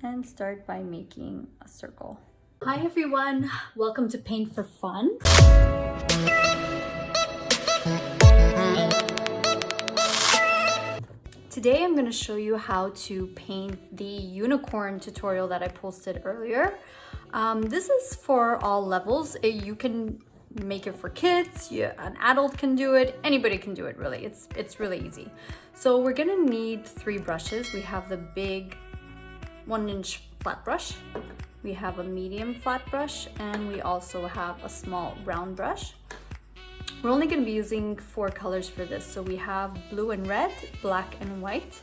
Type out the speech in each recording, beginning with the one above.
and start by making a circle. Hi everyone, welcome to Paint for Fun. Today I'm going to show you how to paint the unicorn tutorial that I posted earlier. This is for all levels. You can make it for kids, an adult can do it, anybody can do it really. It's really easy. So we're gonna need 3 brushes. We have the big 1-inch flat brush, we have a medium flat brush, and we also have a small round brush. We're only gonna be using 4 colors for this. So we have blue and red, black and white.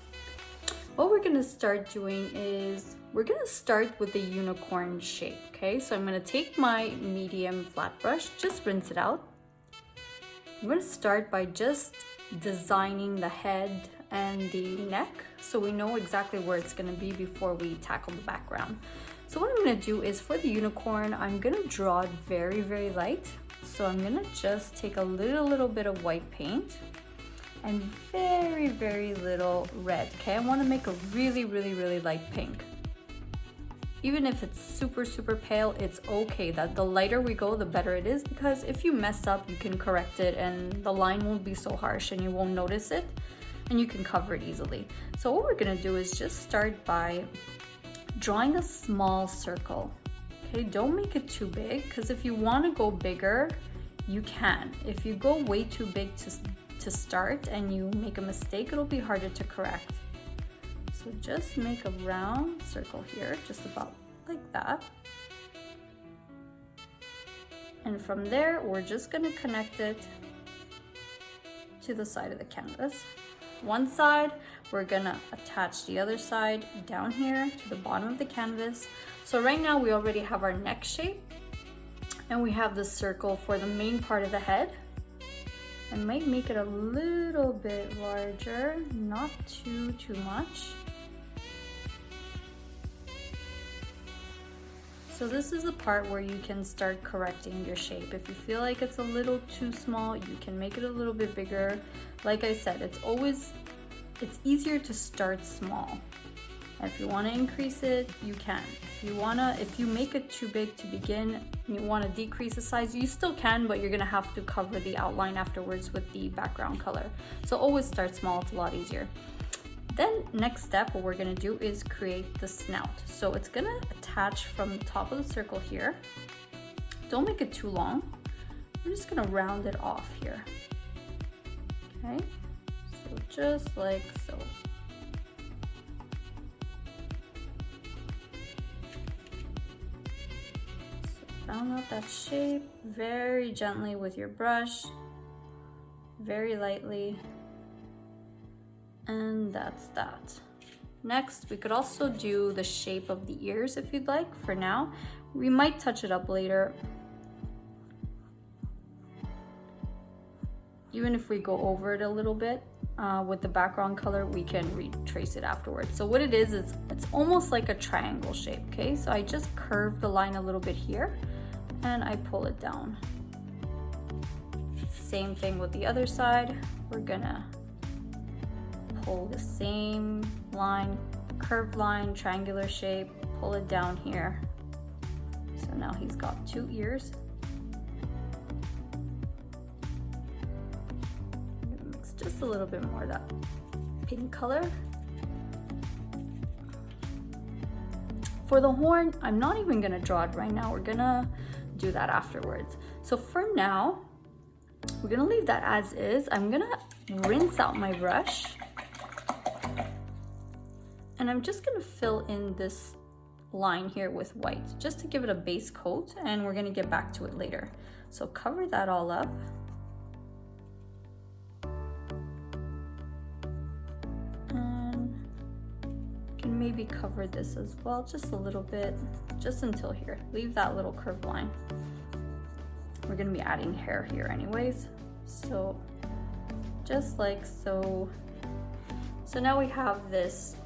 What we're gonna start doing is we're gonna start with the unicorn shape, okay? So I'm gonna take my medium flat brush, just rinse it out. I'm gonna start by just designing the head and the neck so we know exactly where it's gonna be before we tackle the background. So what I'm gonna do is for the unicorn, I'm gonna draw it very, very light. So I'm gonna just take a little bit of white paint and very, very little red, okay? I wanna make a really light pink. Even if it's super pale, it's okay. That the lighter we go, the better it is, because if you mess up, you can correct it and the line won't be so harsh and you won't notice it and you can cover it easily. So what we're gonna do is just start by drawing a small circle, okay? Don't make it too big, because if you wanna go bigger, you can. If you go way too big to start and you make a mistake, it'll be harder to correct. So just make a round circle here, just about like that. And from there, we're just gonna connect it to the side of the canvas. One side, we're gonna attach the other side down here to the bottom of the canvas. So right now we already have our neck shape and we have the circle for the main part of the head. I might make it a little bit larger, not too much. So this is the part where you can start correcting your shape. If you feel like it's a little too small, you can make it a little bit bigger. Like I said, it's easier to start small. If you want to increase it, you can. If you make it too big to begin and you want to decrease the size, you still can, but you're gonna have to cover the outline afterwards with the background color. So always start small, it's a lot easier. Then next step, what we're gonna do is create the snout. So it's gonna attach from the top of the circle here. Don't make it too long. We're just gonna round it off here. Okay, so just like so. So round out that shape very gently with your brush, very lightly. And that's that. Next, we could also do the shape of the ears if you'd like. For now, we might touch it up later. Even if we go over it a little bit with the background color, we can retrace it afterwards. So what it is it's almost like a triangle shape, okay? So I just curve the line a little bit here and I pull it down. Same thing with the other side. We're gonna pull the same line, curved line, triangular shape, pull it down here. So now he's got 2 ears. I'm gonna mix just a little bit more of that pink color. For the horn, I'm not even gonna draw it right now. We're gonna do that afterwards. So for now, we're gonna leave that as is. I'm gonna rinse out my brush. And I'm just gonna fill in this line here with white, just to give it a base coat, and we're gonna get back to it later. So cover that all up. And you can maybe cover this as well, just a little bit, just until here. Leave that little curved line. We're gonna be adding hair here anyways. So just like so. So now we have this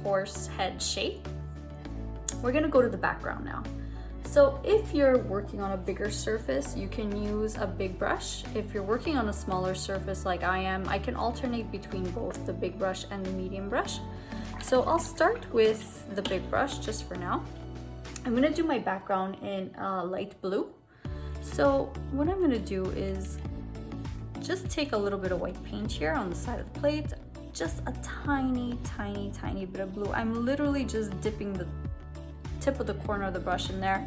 horse head shape. We're gonna go to the background now. So if you're working on a bigger surface, you can use a big brush. If you're working on a smaller surface like I am, I can alternate between both the big brush and the medium brush. So I'll start with the big brush just for now. I'm gonna do my background in light blue. So what I'm gonna do is just take a little bit of white paint here on the side of the plate, just a tiny bit of blue. I'm literally just dipping the tip of the corner of the brush in there,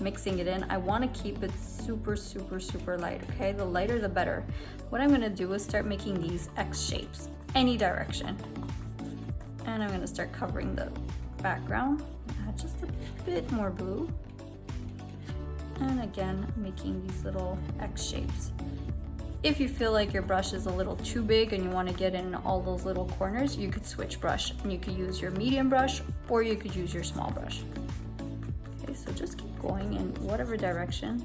mixing it in. I want to keep it super light, okay? The lighter the better. What I'm gonna do is start making these X shapes, any direction. And I'm gonna start covering the background. Add just a bit more blue. And again, making these little X shapes. If you feel like your brush is a little too big and you want to get in all those little corners, you could switch brush and you could use your medium brush or you could use your small brush. Okay, so just keep going in whatever direction.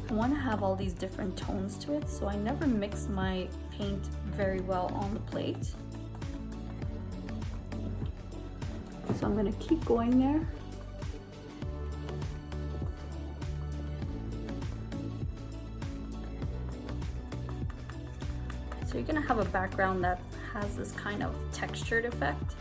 I want to have all these different tones to it, so I never mix my paint very well on the plate. So I'm going to keep going there. So you're gonna have a background that has this kind of textured effect.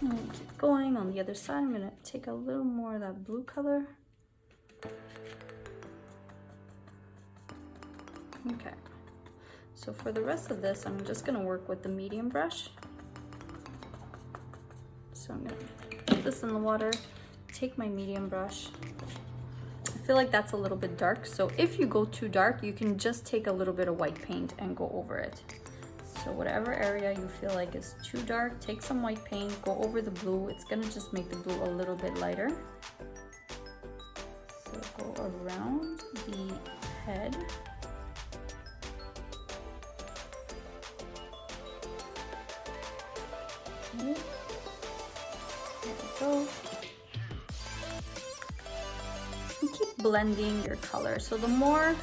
And keep going on the other side. I'm gonna take a little more of that blue color. Okay, so for the rest of this, I'm just gonna work with the medium brush. So I'm gonna put this in the water. Take my medium brush. I feel like that's a little bit dark, so if you go too dark, you can just take a little bit of white paint and go over it. So whatever area you feel like is too dark, take some white paint, go over the blue. It's gonna just make the blue a little bit lighter. So go around the head. Okay. There we go. And keep blending your color. So the more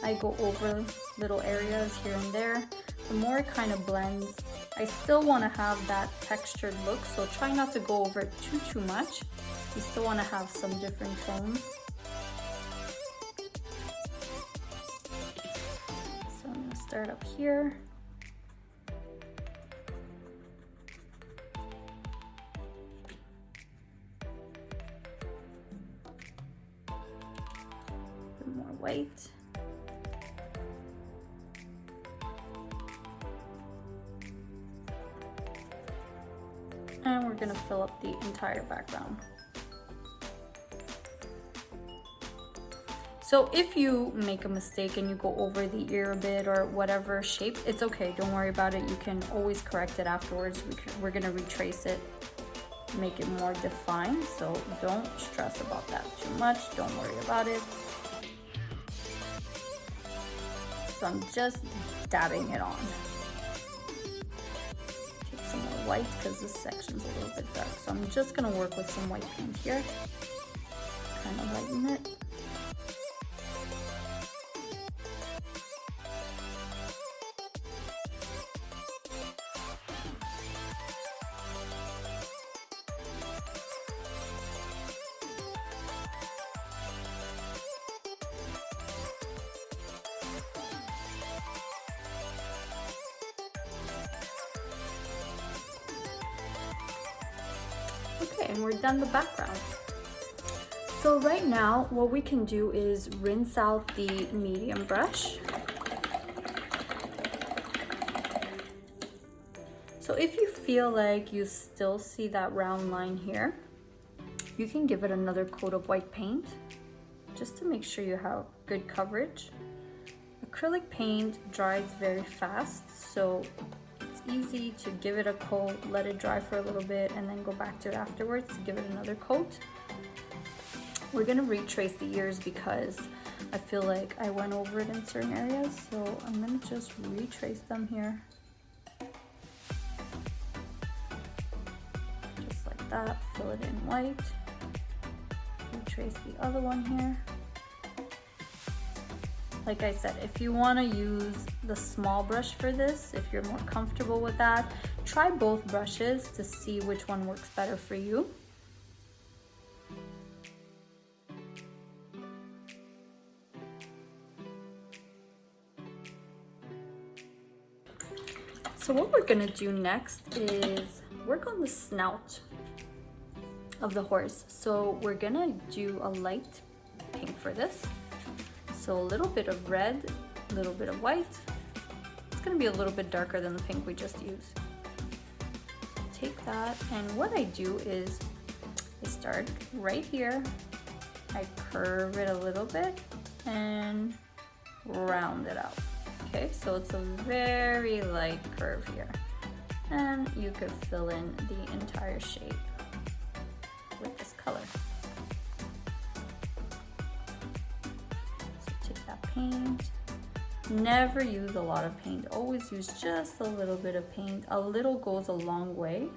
I go over little areas here and there, the more it kind of blends. I still want to have that textured look, so try not to go over it too much. You still want to have some different tones. So I'm going to start up here. More white. And we're gonna fill up the entire background. So if you make a mistake and you go over the ear a bit or whatever shape, it's okay, don't worry about it. You can always correct it afterwards. We're gonna retrace it, make it more defined, so don't stress about that too much. Don't worry about it. So I'm just dabbing it on. Take some more white because this section's a little bit dark. So I'm just gonna work with some white paint here. Kind of lighten it. Okay, and we're done the background. So right now, what we can do is rinse out the medium brush. So if you feel like you still see that round line here, you can give it another coat of white paint just to make sure you have good coverage. Acrylic paint dries very fast, so it's easy to give it a coat, let it dry for a little bit, and then go back to it afterwards to give it another coat. We're gonna retrace the ears because I feel like I went over it in certain areas, so I'm gonna just retrace them here. Just like that, fill it in white. Retrace the other one here. Like I said, if you want to use the small brush for this, if you're more comfortable with that, try both brushes to see which one works better for you. So what we're gonna do next is work on the snout of the horse. So we're gonna do a light pink for this. So a little bit of red, a little bit of white. It's gonna be a little bit darker than the pink we just used. Take that, and what I do is I start right here. I curve it a little bit and round it out. Okay, so it's a very light curve here. And you could fill in the entire shape with this color. So take that paint. Never use a lot of paint. Always use just a little bit of paint. A little goes a long way.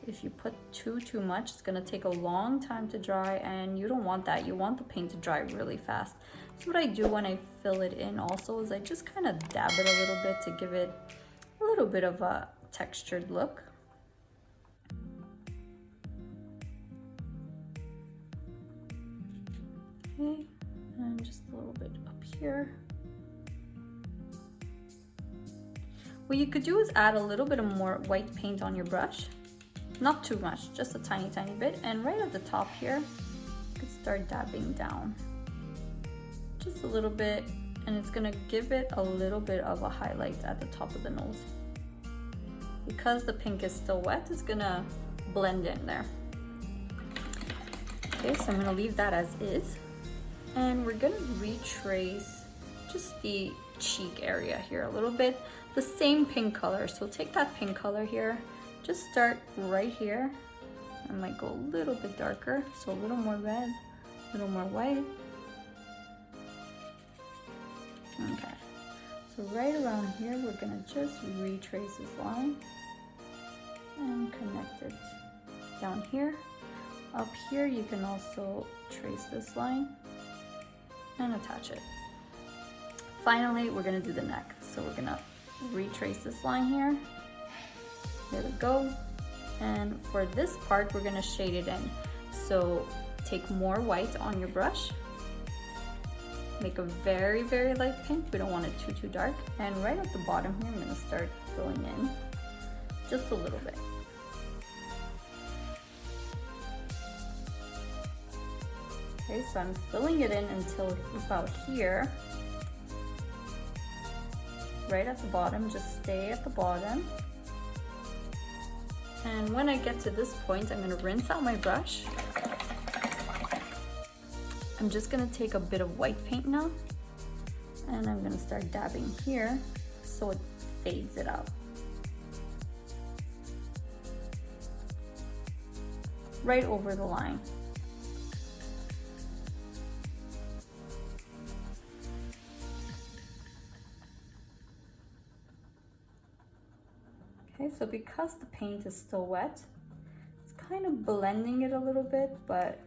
If you put too much, it's gonna take a long time to dry, and you don't want that. You want the paint to dry really fast. So what I do when I fill it in also is I just kind of dab it a little bit to give it a little bit of a textured look. Okay, and just a little bit up here. What you could do is add a little bit of more white paint on your brush. Not too much, just a tiny bit. And right at the top here, you could start dabbing down. Just a little bit, and it's gonna give it a little bit of a highlight at the top of the nose. Because the pink is still wet, it's gonna blend in there. Okay, so I'm gonna leave that as is. And we're gonna retrace just the cheek area here a little bit. The same pink color, so take that pink color here. Just start right here. I might go a little bit darker, so a little more red, a little more white. Okay, so right around here, we're gonna just retrace this line and connect it down here. Up here, you can also trace this line and attach it. Finally, we're gonna do the neck. So we're gonna retrace this line here. There we go. And for this part, we're gonna shade it in. So take more white on your brush. Make a very light pink. We don't want it too dark. And right at the bottom here, I'm gonna start filling in just a little bit. Okay, so I'm filling it in until about here. Right at the bottom, just stay at the bottom. And when I get to this point, I'm gonna rinse out my brush. I'm just gonna take a bit of white paint now, and I'm gonna start dabbing here so it fades it out. Right over the line. Okay, so because the paint is still wet, it's kind of blending it a little bit, but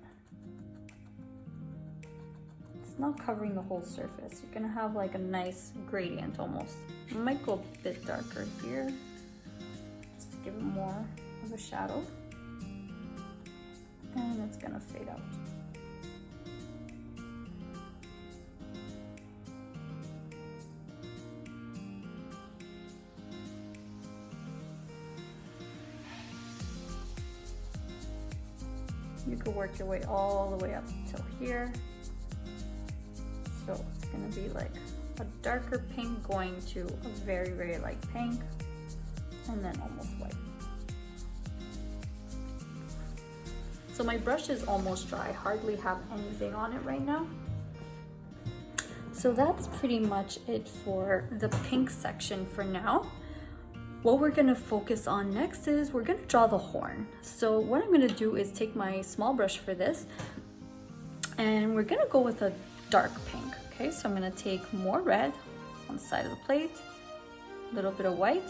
it's not covering the whole surface. You're gonna have like a nice gradient almost. It might go a bit darker here, just to give it more of a shadow. And it's gonna fade out. You could work your way all the way up till here. So it's gonna be like a darker pink going to a very light pink, and then almost white. So my brush is almost dry, hardly have anything on it right now. So that's pretty much it for the pink section for now. What we're gonna focus on next is we're gonna draw the horn. So what I'm gonna do is take my small brush for this, and we're gonna go with a dark pink. Okay, so I'm gonna take more red on the side of the plate, a little bit of white.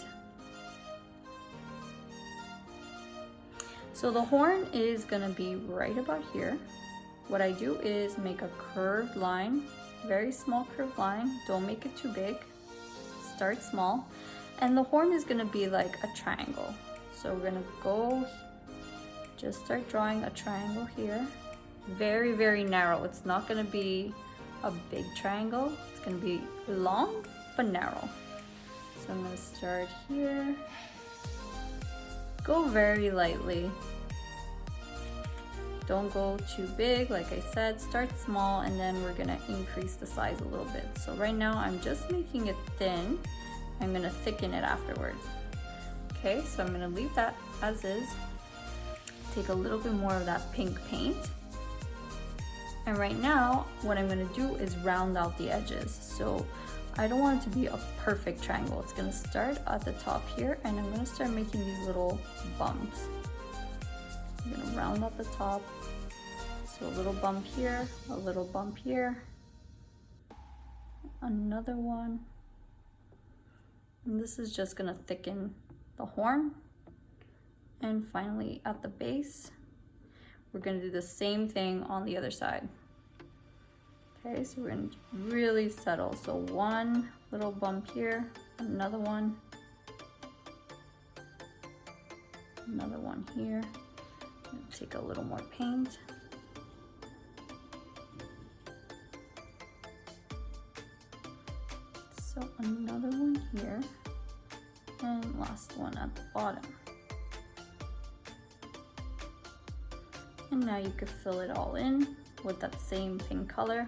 So the horn is gonna be right about here. What I do is make a curved line, very small curved line. Don't make it too big. Start small. And the horn is gonna be like a triangle. So we're gonna go, just start drawing a triangle here. Very narrow. It's not gonna be a big triangle. It's gonna be long but narrow. So I'm gonna start here. Go very lightly. Don't go too big, like I said, start small, and then we're gonna increase the size a little bit. So right now I'm just making it thin. I'm gonna thicken it afterwards. Okay, so I'm gonna leave that as is. Take a little bit more of that pink paint. And right now, what I'm gonna do is round out the edges. So I don't want it to be a perfect triangle. It's gonna start at the top here, and I'm gonna start making these little bumps. I'm gonna round out the top. So a little bump here, a little bump here, another one. And this is just gonna thicken the horn. And finally at the base, we're gonna do the same thing on the other side. Okay, so we're gonna really settle. So one little bump here, another one here. Take a little more paint. So another one here, and last one at the bottom. And now you could fill it all in with that same pink color.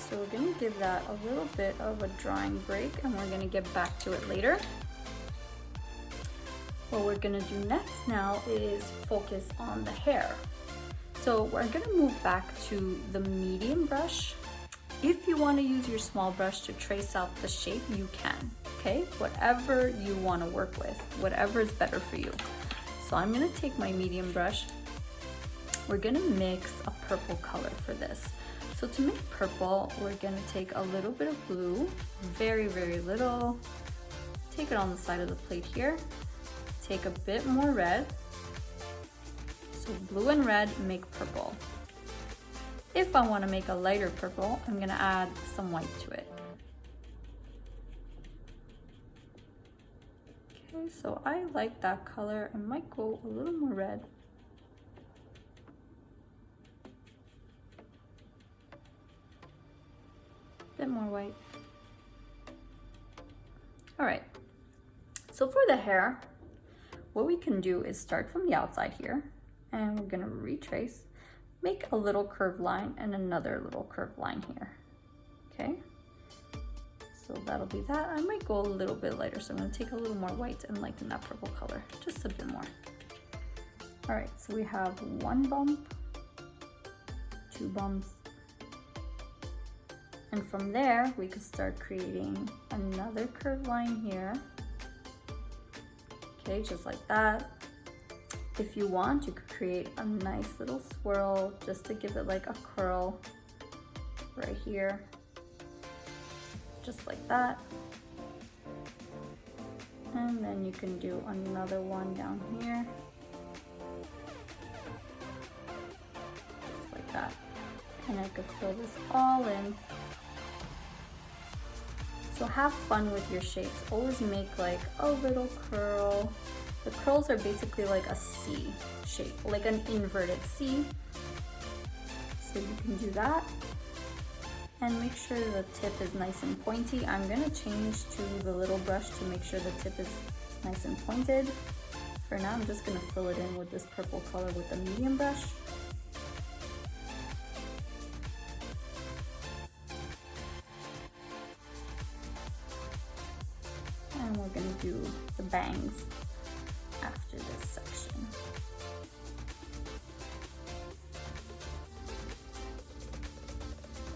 So we're gonna give that a little bit of a drying break, and we're gonna get back to it later. What we're gonna do next now is focus on the hair. So we're gonna move back to the medium brush. If you wanna use your small brush to trace out the shape, you can, okay? Whatever you wanna work with, whatever is better for you. So I'm gonna take my medium brush. We're gonna mix a purple color for this. So to make purple, we're gonna take a little bit of blue, very, very little. Take it on the side of the plate here. Take a bit more red. So blue and red make purple. If I want to make a lighter purple, I'm gonna add some white to it. Okay, so I like that color. I might go a little more red. Bit more white. All right, so for the hair, what we can do is start from the outside here, and we're gonna retrace, make a little curved line and another little curved line here, okay? So that'll be that. I might go a little bit lighter, so I'm gonna take a little more white and lighten that purple color, just a bit more. All right, so we have one bump, two bumps, and from there, we could start creating another curved line here. Okay, just like that. If you want, you could create a nice little swirl just to give it like a curl right here. Just like that. And then you can do another one down here. Just like that. And I could fill this all in. So have fun with your shapes. Always make like a little curl. The curls are basically like a C shape, like an inverted C. So you can do that. And make sure the tip is nice and pointy. I'm gonna change to the little brush to make sure the tip is nice and pointed. For now, I'm just gonna fill it in with this purple color with the medium brush. And we're gonna do the bangs after this section.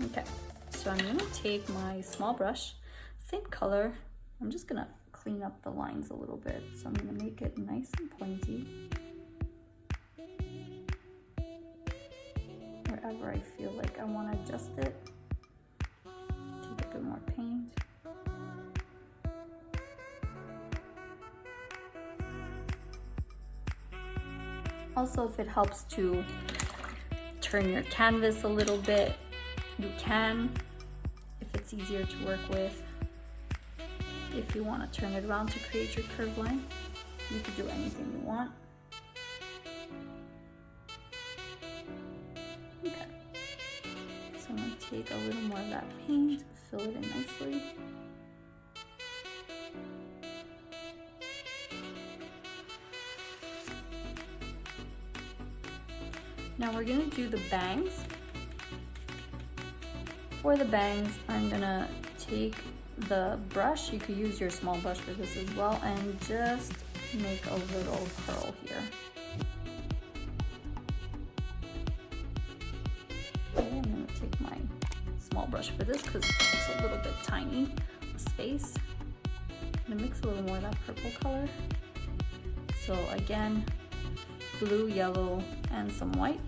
Okay, so I'm gonna take my small brush, same color. I'm just gonna clean up the lines a little bit. So I'm gonna make it nice and pointy. Wherever I feel like I wanna adjust it. Take a bit more paint. Also, if it helps to turn your canvas a little bit, you can, if it's easier to work with. if you want to turn it around to create your curved line. You could do anything you want. Okay, so I'm going to take a little more of that paint, fill it in nicely. Now we're going to do the bangs. For the bangs, I'm going to take the brush, you could use your small brush for this as well, and just make a little curl here. Okay, I'm going to take my small brush for this because it's a little bit tiny space. I'm going to mix a little more of that purple color. So again, blue, yellow, and some white.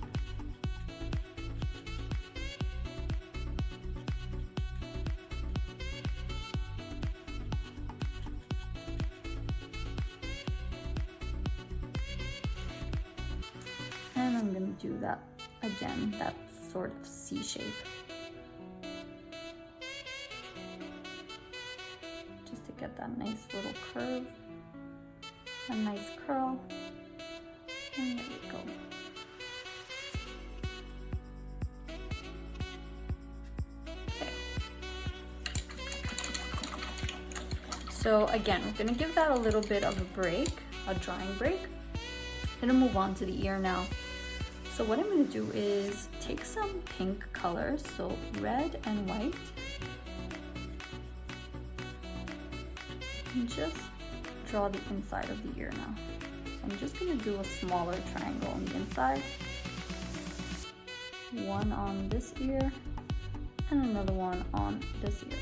And I'm going to do that again, that sort of C shape. Just to get that nice little curve, a nice curl. And there we go. Okay. So again, we're going to give that a little bit of a break, a drying break. I'm going to move on to the ear now. So what I'm going to do is take some pink colors, so red and white, and just draw the inside of the ear now. So I'm just going to do a smaller triangle on the inside, one on this ear and another one on this ear.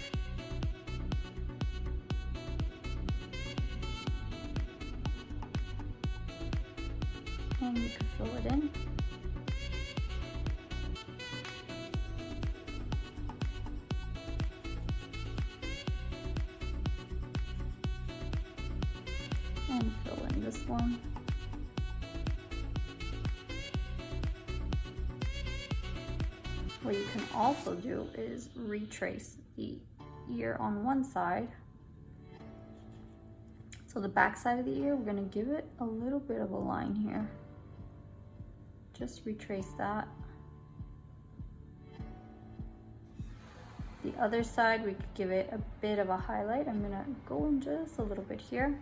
And you can fill it in. And fill in this one. What you can also do is retrace the ear on one side. So the back side of the ear, we're going to give it a little bit of a line here. Just retrace that. The other side, we could give it a bit of a highlight. I'm going to go in just a little bit here.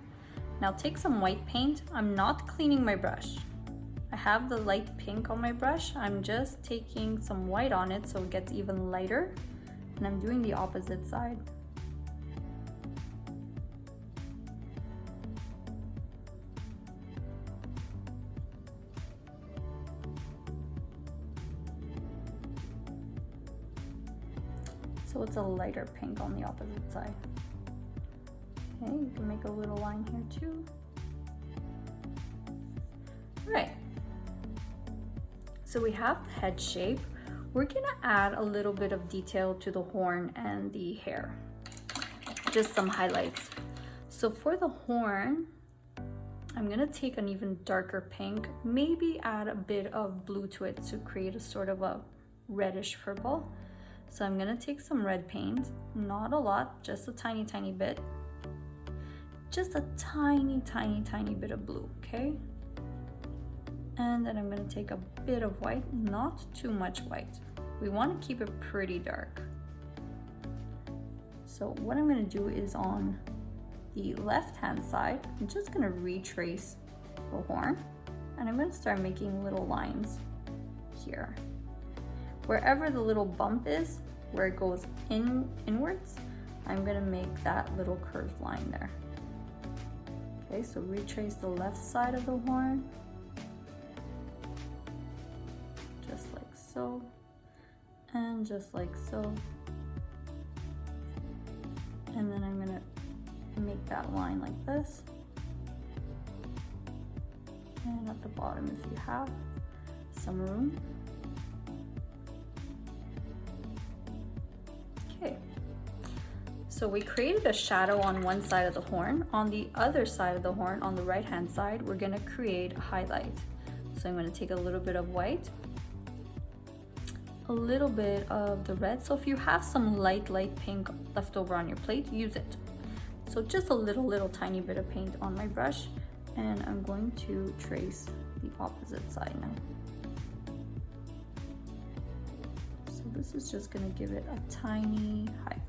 Now take some white paint. I'm not cleaning my brush. I have the light pink on my brush. I'm just taking some white on it so it gets even lighter. And I'm doing the opposite side. So it's a lighter pink on the opposite side. Okay, you can make a little line here too. All right. So we have the head shape. We're gonna add a little bit of detail to the horn and the hair. Just some highlights. So for the horn, I'm gonna take an even darker pink, maybe add a bit of blue to it to create a sort of a reddish purple. So I'm gonna take some red paint, not a lot, just a tiny, tiny bit. Just a tiny, tiny, tiny bit of blue, okay? And then I'm gonna take a bit of white, not too much white. We wanna keep it pretty dark. So what I'm gonna do is on the left-hand side, I'm just gonna retrace the horn, and I'm gonna start making little lines here. Wherever the little bump is, where it goes inwards, I'm gonna make that little curved line there. Okay, so retrace the left side of the horn, just like so, and just like so. And then I'm gonna make that line like this. And at the bottom, if you have some room. Okay, so we created a shadow on one side of the horn. On the other side of the horn, on the right hand side, we're gonna create a highlight. So I'm gonna take a little bit of white, a little bit of the red. So if you have some light pink left over on your plate, use it. So just a little tiny bit of paint on my brush, and I'm going to trace the opposite side now. So this is just gonna give it a tiny highlight.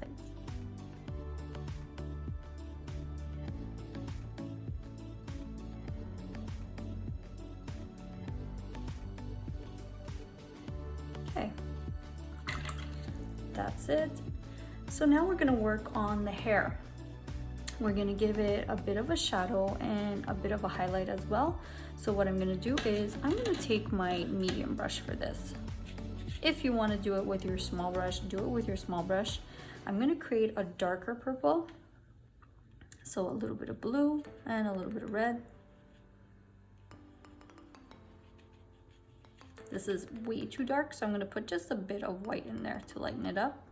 Okay, that's it. So now we're gonna work on the hair. We're gonna give it a bit of a shadow and a bit of a highlight as well. So what I'm gonna do is I'm gonna take my medium brush for this. If you wanna do it with your small brush, do it with your small brush. I'm gonna create a darker purple. So a little bit of blue and a little bit of red. This is way too dark, so I'm gonna put just a bit of white in there to lighten it up.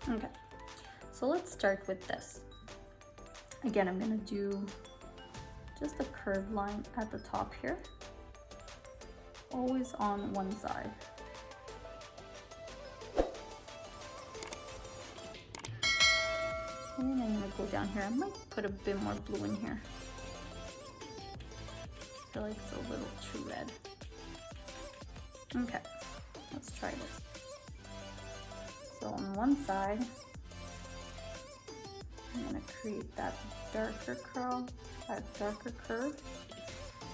Okay, so let's start with this. Again, I'm gonna do just a curved line at the top here, always on one side. And I'm gonna go down here. I might put a bit more blue in here. I feel like it's a little too red. Okay, let's try this. So on one side, I'm gonna create that darker curl, that darker curve,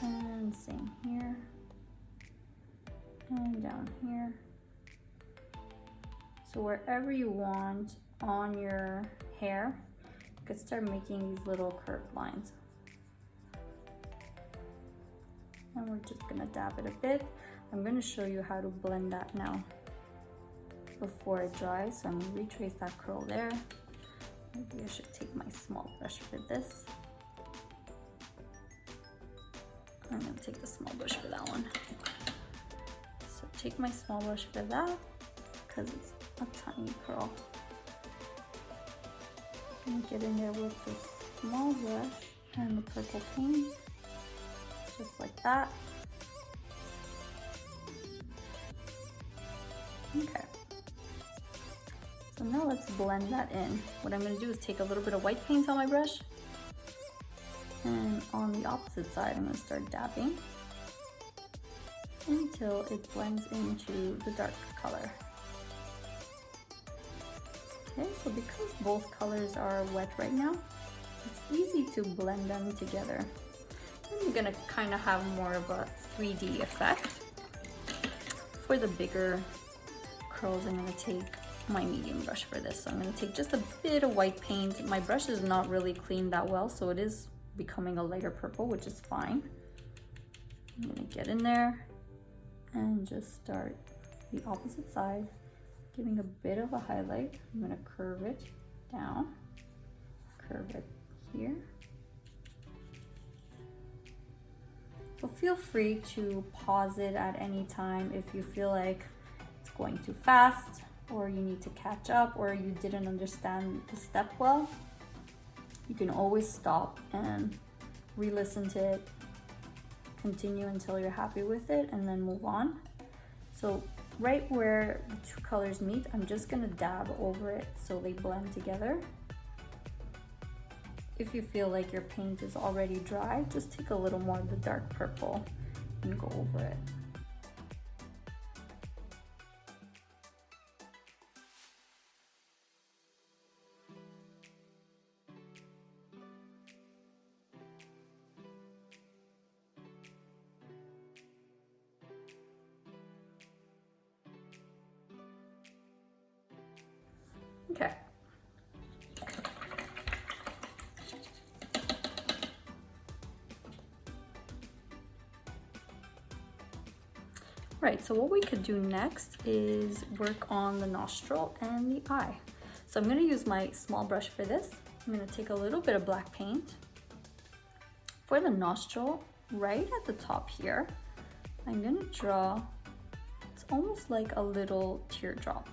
and same here, and down here. So wherever you want on your hair, you could start making these little curved lines. And we're just gonna dab it a bit. I'm gonna show you how to blend that now before it dries. So I'm gonna retrace that curl there. Maybe I should take my small brush for this. I'm gonna take the small brush for that one. So take my small brush for that, because it's a tiny curl. And get in there with the small brush and the purple paint, just like that. Okay. So now let's blend that in. What I'm gonna do is take a little bit of white paint on my brush, and on the opposite side, I'm gonna start dabbing until it blends into the dark color. Okay, so because both colors are wet right now, it's easy to blend them together. And you're gonna kind of have more of a 3D effect. For the bigger curls, I'm gonna take my medium brush for this. So I'm gonna take just a bit of white paint. My brush is not really cleaned that well, so it is becoming a lighter purple, which is fine. I'm gonna get in there and just start the opposite side, giving a bit of a highlight. I'm gonna curve it down, curve it here. So feel free to pause it at any time if you feel like it's going too fast, or you need to catch up, or you didn't understand the step well. You can always stop and re-listen to it, continue until you're happy with it, and then move on. So right where the two colors meet, I'm just gonna dab over it so they blend together. If you feel like your paint is already dry, just take a little more of the dark purple and go over it. Okay. Right, so what we could do next is work on the nostril and the eye. So I'm gonna use my small brush for this. I'm gonna take a little bit of black paint. For the nostril, right at the top here, I'm gonna draw, it's almost like a little teardrop.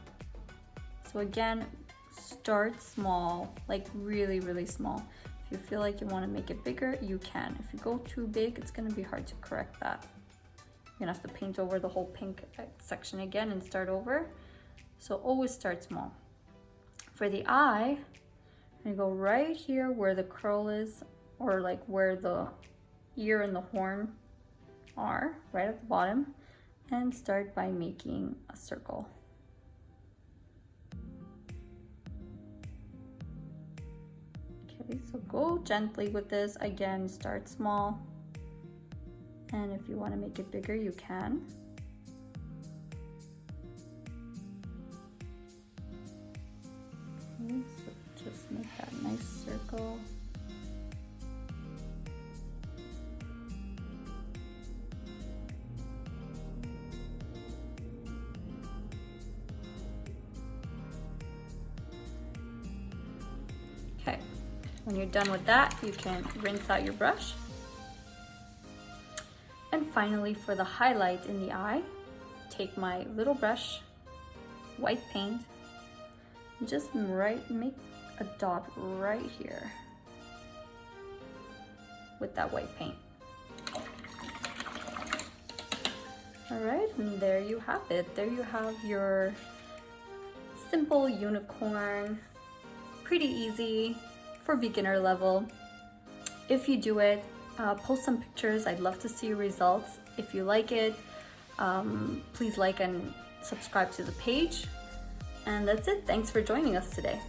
So again, start small, like really, really small. If you feel like you want to make it bigger, you can. If you go too big, it's going to be hard to correct that. You're gonna have to paint over the whole pink section again and start over. So always start small. For the eye, I'm gonna go right here where the curl is, or like where the ear and the horn are, right at the bottom, and start by making a circle. Okay, so go gently with this. Again, start small. And if you want to make it bigger, you can. Okay, so just make that nice circle. Okay, when you're done with that, you can rinse out your brush. And finally, for the highlight in the eye, take my little brush, white paint, and just make a dot right here with that white paint. All right, and there you have it. There you have your simple unicorn. Pretty easy for beginner level. If you do it, post some pictures. I'd love to see your results. If you like it, please like and subscribe to the page. And that's it. Thanks for joining us today.